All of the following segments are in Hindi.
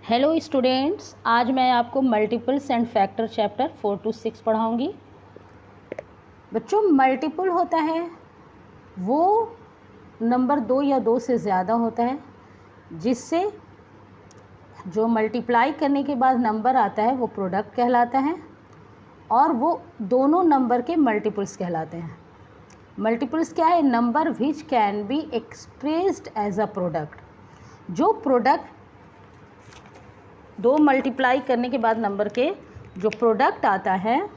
हेलो स्टूडेंट्स, आज मैं आपको multiples and factor chapter 4 to 6 पढ़ाऊँगी। बच्चों, मल्टीपल होता है वो नंबर 2 या 2 से ज़्यादा होता है जिससे जो मल्टीप्लाई करने के बाद नंबर आता है वो प्रोडक्ट कहलाता है और वो दोनों नंबर के मल्टीपल्स कहलाते हैं। मल्टीपल्स क्या है? Number which can be expressed as a product. जो प्रोडक्ट दो मल्टीप्लाई करने के बाद नंबर के जो प्रोडक्ट आता है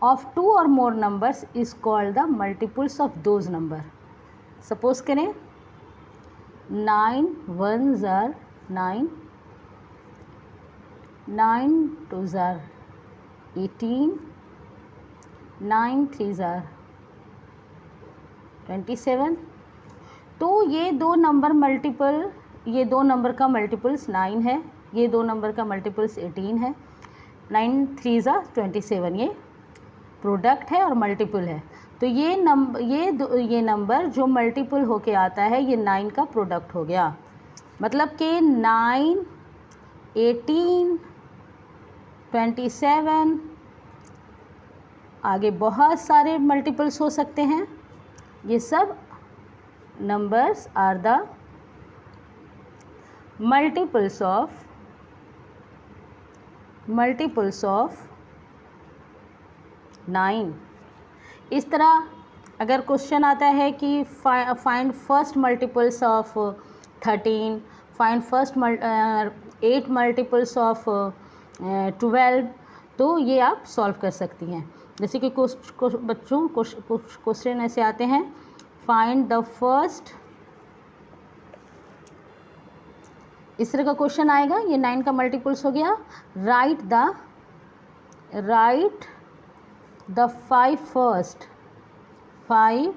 ऑफ 2 और मोर numbers is called the multiples of those number. Suppose करें 9 1s are 9, 9 2s are 18, 9 3s are 27। तो ये दो नंबर का मल्टीपल्स 9 है, ये दो नंबर का मल्टीपल्स 18 है। 9 3s are 27 ये प्रोडक्ट है और मल्टीपल है। तो ये नंबर जो मल्टीपल होके आता है ये 9 का प्रोडक्ट हो गया। मतलब कि 9 18 27 आगे बहुत सारे मल्टीपल्स हो सकते हैं। ये सब numbers are the multiples of 9। इस तरह अगर क्वेश्चन आता है कि find first multiples of 13, find first 8 multiples of 12, तो ये आप सॉल्व कर सकती हैं। जैसे कि बच्चों कुछ क्वेश्चन ऐसे आते हैं, फाइंड द फर्स्ट, इस तरह का क्वेश्चन आएगा। ये 9 का मल्टीपल्स हो गया। Right the 5 first 5,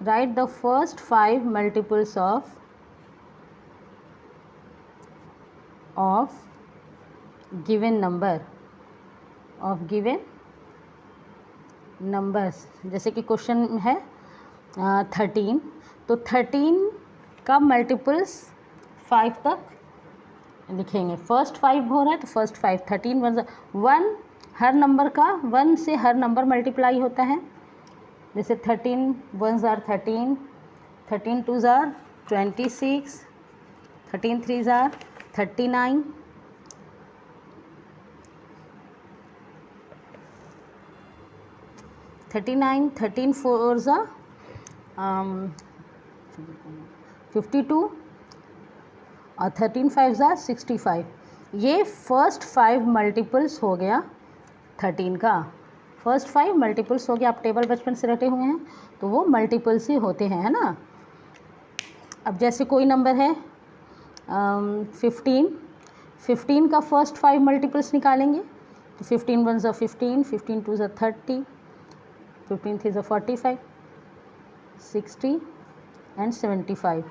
right the first 5 multiples of given numbers. जैसे कि क्वेश्चन है 13, तो 13 का मल्टीपल्स 5 तक लिखेंगे। फर्स्ट 5 हो रहा है तो फर्स्ट 5, 13 1, हर नंबर का 1 से हर नंबर मल्टीप्लाई होता है। जैसे 13 1s are 13, 13 2s are 26, 13 3s are 39, 13 4s are 52 और 13 5s are 65। ये फर्स्ट 5 मल्टीपल्स हो गया 13 का। फर्स्ट 5 मल्टीपल्स हो गया। आप टेबल बचपन से रटे हुए हैं तो वो मल्टीपल्स ही होते हैं, है ना। अब जैसे कोई नंबर है 15 का फर्स्ट 5 मल्टीपल्स निकालेंगे तो 15 1s are 15, 15 2s are 30, 15 3s are 45, 60 and 75।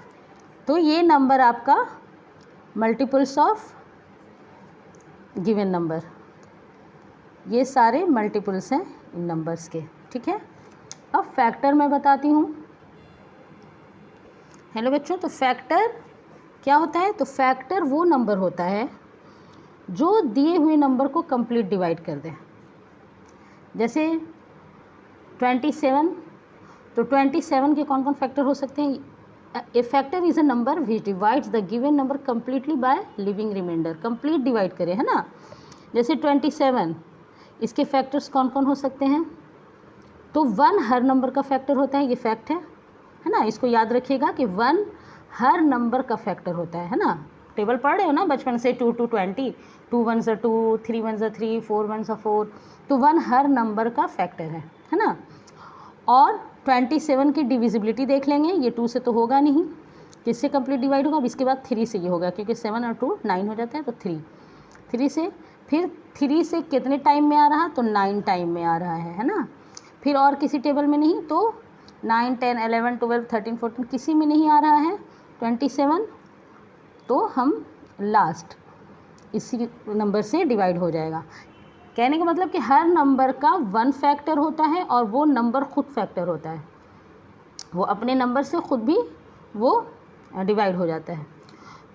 तो ये नंबर आपका मल्टीपल्स ऑफ गिवन नंबर, ये सारे मल्टीपल्स हैं इन नंबर्स के, ठीक है। अब फैक्टर मैं बताती हूँ। हेलो बच्चों, तो फैक्टर क्या होता है? तो फैक्टर वो नंबर होता है जो दिए हुए नंबर को कंप्लीट डिवाइड कर दे। जैसे 27, तो 27 के कौन कौन फैक्टर हो सकते हैं? A factor is a number which divides the given number completely by leaving remainder. Complete divide करे, है ना। जैसे 27, इसके फैक्टर्स कौन कौन हो सकते हैं? तो 1 हर नंबर का फैक्टर होता है, ये फैक्ट है ना। इसको याद रखिएगा कि 1 हर नंबर का फैक्टर होता है ना। टेबल पढ़ रहे हो ना बचपन से, 2 to 20, 2 1s are 2, 3 1s are 3, 4 1s are 4। तो 1 हर नंबर का फैक्टर है ना। और 27 की डिविजिबिलिटी देख लेंगे। ये 2 से तो होगा नहीं, किससे कंप्लीट डिवाइड होगा? अब इसके बाद 3 से ये होगा, क्योंकि 7 और 2 9 हो जाता है। तो 3 से, फिर 3 से कितने टाइम में आ रहा? तो 9 टाइम में आ रहा है ना। फिर और किसी टेबल में नहीं, तो 9 10 11 12 13 14 किसी में नहीं आ रहा है 27। तो हम लास्ट इसी नंबर से डिवाइड हो जाएगा। कहने का मतलब कि हर नंबर का 1 फैक्टर होता है और वो नंबर खुद फैक्टर होता है। वो अपने नंबर से खुद भी वो डिवाइड हो जाता है।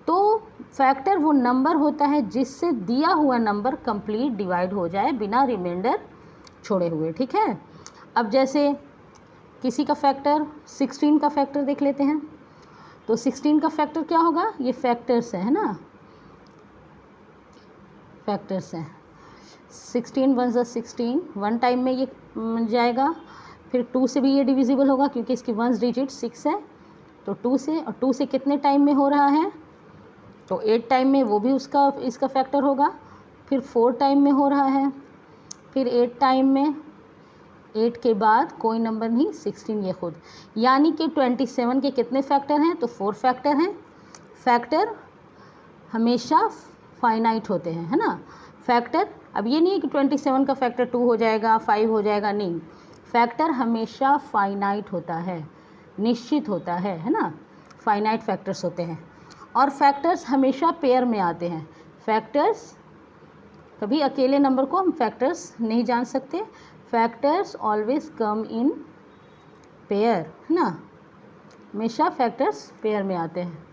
तो फैक्टर वो नंबर होता है जिससे दिया हुआ नंबर कंप्लीट डिवाइड हो जाए बिना रिमाइंडर छोड़े हुए, ठीक है। अब जैसे किसी का फैक्टर 16 का फैक्टर देख लेते हैं। तो 16 का फैक्टर क्या होगा, ये फैक्टर्स है ना, फैक्टर्स हैं। 16 वन ज़ा 16, वन टाइम में ये जाएगा, फिर 2 से भी ये डिविजिबल होगा क्योंकि इसकी वंस डिजिट 6 है, तो 2 से, और 2 से कितने टाइम में हो रहा है, तो 8 टाइम में, वो भी उसका इसका फैक्टर होगा। फिर 4 टाइम में हो रहा है, फिर 8 टाइम में, 8 के बाद कोई नंबर नहीं, 16 ये खुद। यानी कि 27 के कितने फैक्टर हैं, तो 4 फैक्टर हैं। फैक्टर हमेशा फाइनाइट होते हैं, है ना। फैक्टर अब ये नहीं है कि 27 का फैक्टर 2 हो जाएगा, 5 हो जाएगा, नहीं। फैक्टर हमेशा फाइनाइट होता है, निश्चित होता है ना। फाइनाइट फैक्टर्स होते हैं, और फैक्टर्स हमेशा पेयर में आते हैं। फैक्टर्स कभी अकेले नंबर को हम फैक्टर्स नहीं जान सकते। Factors always come in pair, है ना। हमेशा फैक्टर्स पेयर में आते हैं।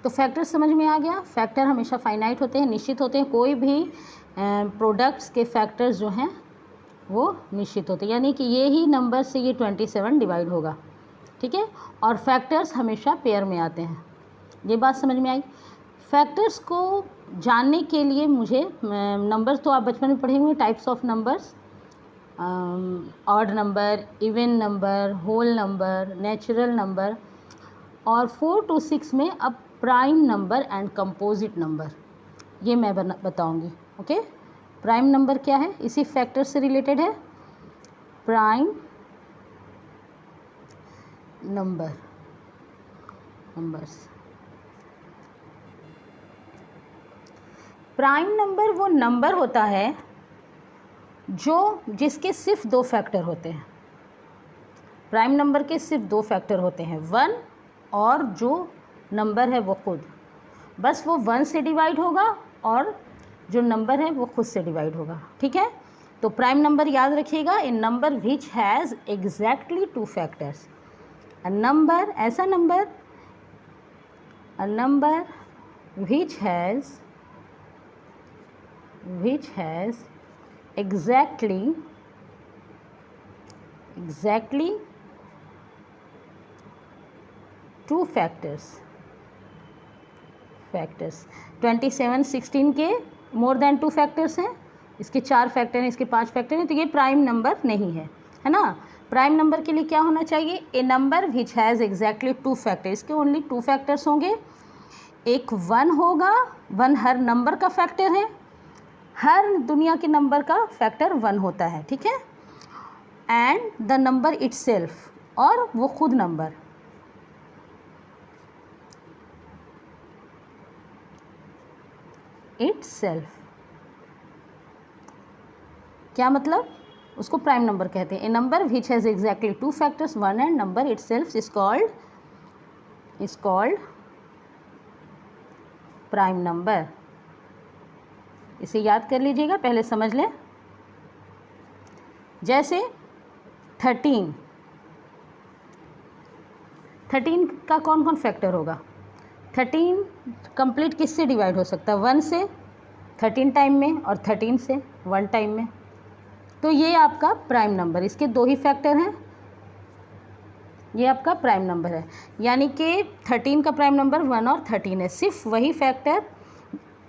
तो फैक्टर्स समझ में आ गया। फैक्टर हमेशा फाइनाइट होते हैं, निश्चित होते हैं। कोई भी प्रोडक्ट्स के फैक्टर्स जो हैं वो निश्चित होते हैं, यानी कि ये ही नंबर से ये 27 डिवाइड होगा, ठीक है। और फैक्टर्स हमेशा पेयर में आते हैं। ये बात समझ में आई। फैक्टर्स को जानने के लिए मुझे नंबर्स तो आप बचपन में पढ़े हुए, types of numbers, odd number, even number, whole number, natural number, और 4 to 6 में अब prime number and composite number, ये मैं बताऊंगी। ओके, प्राइम नंबर क्या है, इसी फैक्टर से रिलेटेड है। Prime number, numbers, prime number वो नंबर होता है जिसके सिर्फ 2 फैक्टर होते हैं। प्राइम नंबर के सिर्फ 2 फैक्टर होते हैं, 1 और जो नंबर है वो खुद, बस वो 1 से डिवाइड होगा और जो नंबर है वो खुद से डिवाइड होगा, ठीक है। तो प्राइम नंबर याद रखिएगा, a number which has exactly 2 factors. A number, ऐसा number, a number which has exactly 2 factors. 27, 16 के मोर देन 2 फैक्टर्स हैं, इसके 4 फैक्टर हैं, इसके 5 फैक्टर हैं, तो ये प्राइम नंबर नहीं है, है ना। प्राइम नंबर के लिए क्या होना चाहिए, a number which has exactly 2 factor. इसके ओनली 2 फैक्टर्स होंगे, एक 1 होगा, 1 हर नंबर का फैक्टर है, हर दुनिया के नंबर का फैक्टर 1 होता है, ठीक है। एंड द नंबर इटसेल्फ, और वो खुद नंबर, इटसेल्फ, क्या मतलब, उसको प्राइम नंबर कहते हैं। A number which has exactly 2 factors, 1 and number itself is called prime number. इसे याद कर लीजिएगा, पहले समझ लें। जैसे 13 का कौन कौन फैक्टर होगा, 13 कंप्लीट किससे डिवाइड हो सकता है, 1 से 13 टाइम में, और 13 से 1 टाइम में। तो ये आपका प्राइम नंबर, इसके 2 ही फैक्टर हैं, ये आपका प्राइम नंबर है। यानी कि 13 का प्राइम नंबर 1 और 13 है, सिर्फ वही फैक्टर,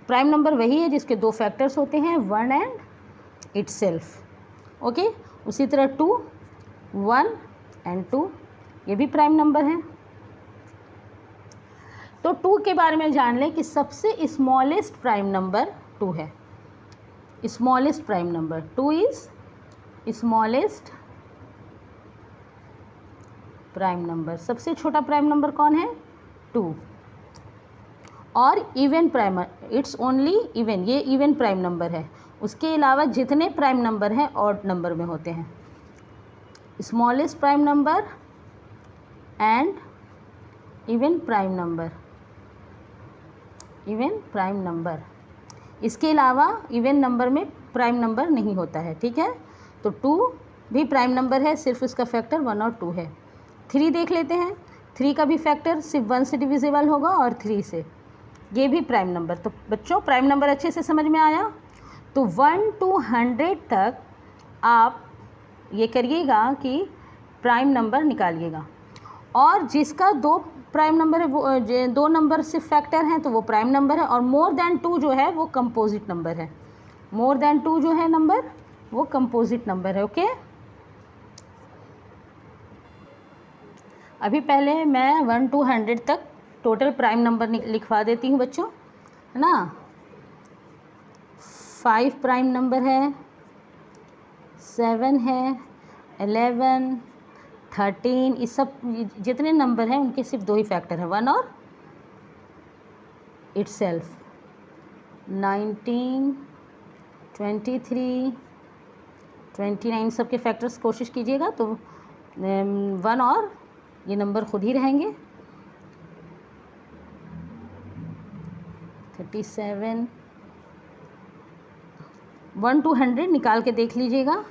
प्राइम नंबर वही है जिसके 2 फैक्टर्स होते हैं, 1 एंड इटसेल्फ। ओके, उसी तरह 2, 1 एंड 2, ये भी प्राइम नंबर है। तो 2 के बारे में जान लें कि सबसे स्मॉलेस्ट प्राइम नंबर 2 है। Smallest prime number 2 is smallest prime number. सबसे छोटा प्राइम नंबर कौन है, 2। और even prime, it's only even, ये इवन प्राइम नंबर है। उसके अलावा जितने प्राइम नंबर हैं ऑड नंबर में होते हैं। Smallest prime number and even prime number, even prime number. इसके अलावा इवन नंबर में प्राइम नंबर नहीं होता है, ठीक है। तो 2 भी प्राइम नंबर है, सिर्फ इसका फैक्टर 1 और 2 है। 3 देख लेते हैं। 3 का भी फैक्टर सिर्फ 1 से डिविजिबल होगा और 3 से। ये भी प्राइम नंबर। तो बच्चों प्राइम नंबर अच्छे से समझ में आया। तो 1 to 100 तक आप ये करिएगा कि प्राइम नंबर निकालिएगा, और जिसका 2 प्राइम नंबर है वो 2 नंबर से फैक्टर हैं तो वो प्राइम नंबर है, और मोर देन 2 जो है वो कंपोजिट नंबर है। मोर देन 2 जो है नंबर वो कंपोजिट नंबर है। ओके, अभी पहले मैं 1 to 100 तक टोटल प्राइम नंबर लिखवा देती हूँ बच्चों, है ना। 5 प्राइम नंबर है, 7 है, 11, 13, इस सब जितने नंबर हैं उनके सिर्फ 2 ही फैक्टर हैं, 1 और इटसेल्फ। 19, 23, 29 सबके फैक्टर्स कोशिश कीजिएगा तो 1 और ये नंबर खुद ही रहेंगे। 37, 1 to 100 निकाल के देख लीजिएगा।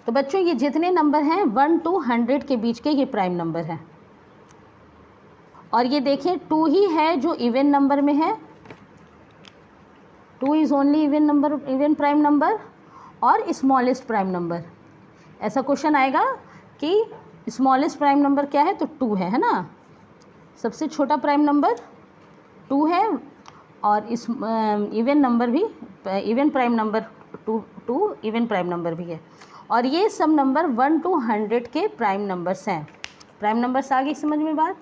तो बच्चों ये जितने नंबर हैं 1 to 100 के बीच के ये प्राइम नंबर हैं। और ये देखें 2 ही है जो इवन नंबर में है। 2 is only even number, even prime number और स्मॉलेस्ट प्राइम नंबर। ऐसा क्वेश्चन आएगा कि स्मॉलेस्ट प्राइम नंबर क्या है, तो 2 है ना। सबसे छोटा प्राइम नंबर 2 है, और इस इवन नंबर भी, even prime number 2 even prime number भी है। और ये सब नंबर 1 to 100 के प्राइम नंबर्स हैं। प्राइम नंबर्स आ गई समझ में बात।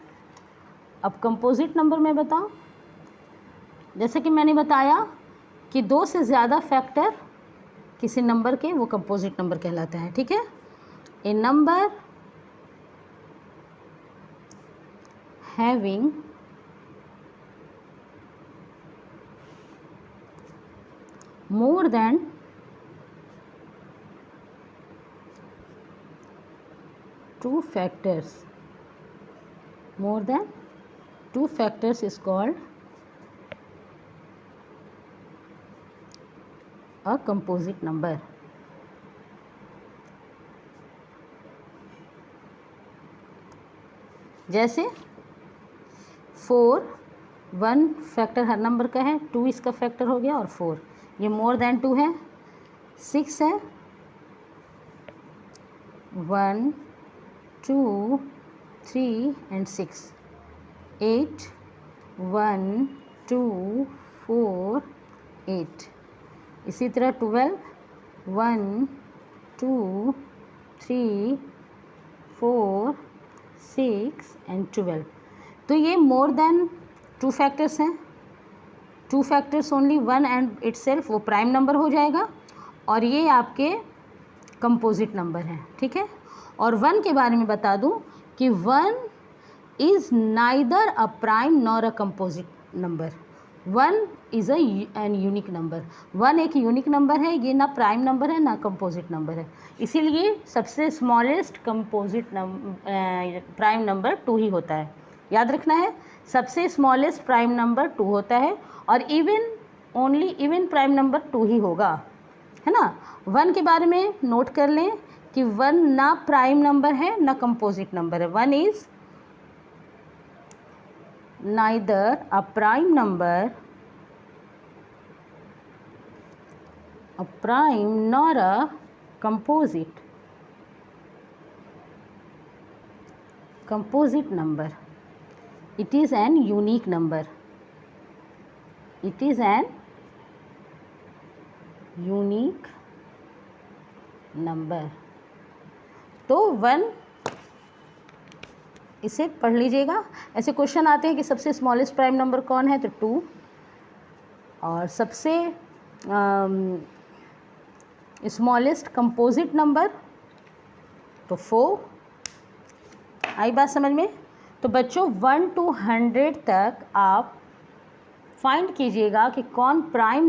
अब कंपोजिट नंबर मैं बताऊं, जैसे कि मैंने बताया कि 2 से ज़्यादा फैक्टर किसी नंबर के वो कंपोजिट नंबर कहलाता है। ठीक है, ए number having more than 2 factors, more than 2 factors is called a composite number. जैसे 4, 1 फैक्टर हर नंबर का है, 2 इसका फैक्टर हो गया और 4 ये मोर देन 2 है। 6 है, 1, 2, 3 एंड 6। 8, 1, 2, 4, 8। इसी तरह 12, 1, 2, 3, 4, 6 एंड 12। तो ये मोर देन 2 फैक्टर्स हैं। 2 फैक्टर्स ओनली 1 एंड इटसेल्फ, वो प्राइम नंबर हो जाएगा, और ये आपके कंपोजिट नंबर हैं। ठीक है, और 1 के बारे में बता दूं कि 1 is neither a prime nor a composite number. 1 is an unique number. 1 एक यूनिक नंबर है, ये ना प्राइम नंबर है ना कंपोजिट नंबर है। इसीलिए सबसे स्मॉलेस्ट कंपोजिट प्राइम नंबर 2 ही होता है। याद रखना है, सबसे स्मॉलेस्ट प्राइम नंबर 2 होता है, और even only even prime number 2 ही होगा, है ना। 1 के बारे में नोट कर लें कि 1 ना प्राइम नंबर है ना कंपोजिट नंबर है। 1 is neither a prime number, a prime nor a composite number. It is an unique number. It is an unique number. तो 1 इसे पढ़ लीजिएगा। ऐसे क्वेश्चन आते हैं कि सबसे स्मॉलेस्ट प्राइम नंबर कौन है, तो 2, और सबसे स्मॉलेस्ट कंपोजिट नंबर तो 4। आई बात समझ में। तो बच्चों 1 to 100 तक आप फाइंड कीजिएगा कि कौन प्राइम